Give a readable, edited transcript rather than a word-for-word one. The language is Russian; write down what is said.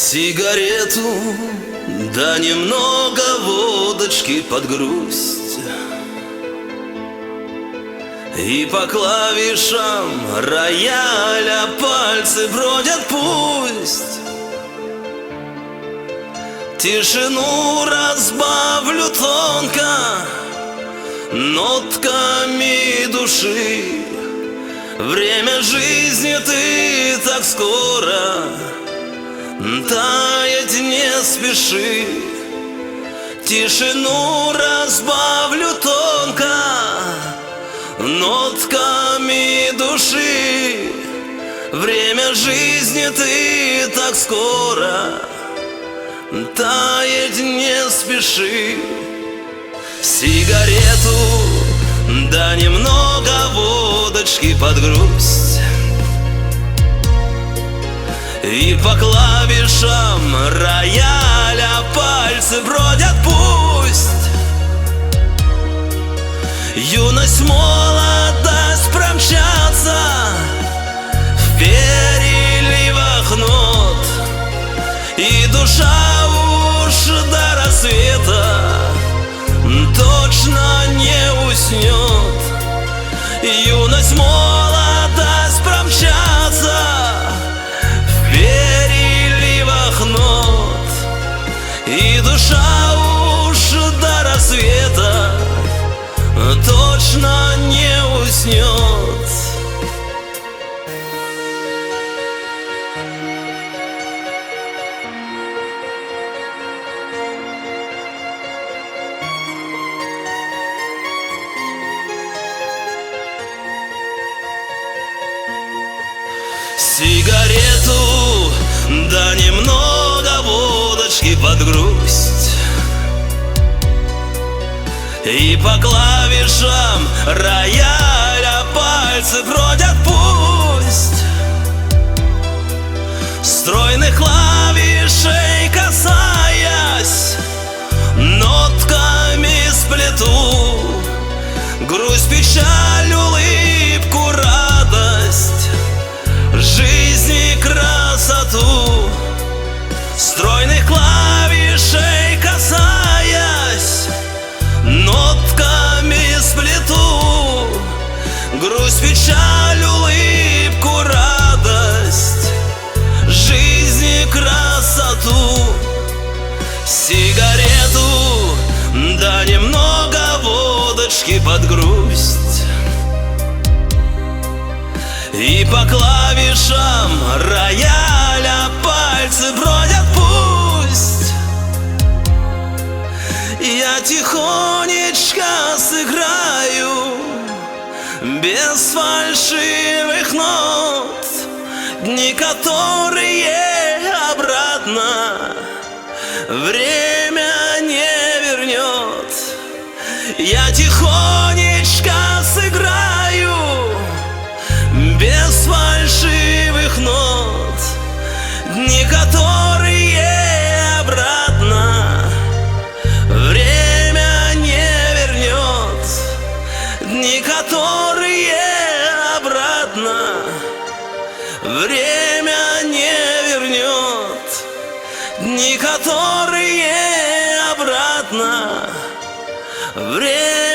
Сигарету, да немного водочки под грусть, и по клавишам рояля пальцы бродят пусть. Тишину разбавлю тонко нотками души. Время жизни ты так скоро таять не спеши. Тишину разбавлю тонко нотками души. Время жизни ты так скоро таять не спеши. Сигарету, да немного водочки под грусть, и по клавишам рояля пальцы бродят пусть. Юность, молодость промчатся в переливах нот, и душа уж до рассвета точно не уснет. Юность, молодость промчатся в переливах нот, и душа уж до рассвета точно не уснет. Сигарету, да немного водочки под грусть, и по клавишам рояля пальцы бродят пусть. Стройных клавишей касаясь, нотками сплету грусть, печаль, улыбку, радость, жизни красоту. Стройных клавишей касаясь, нотками сплету грусть, печаль, улыбку, радость, жизни красоту. Сигарету, да немного водочки под грусть, и по клавишам рояля пальцы бродят пусть. Я тихонечко сыграю без фальшивых нот дни, которые обратно время не вернет. Я тихонечко сыграю без фальшивых нот дни, которые обратно время не вернет. Дни, которые обратно время не вернет. Дни, которые обратно время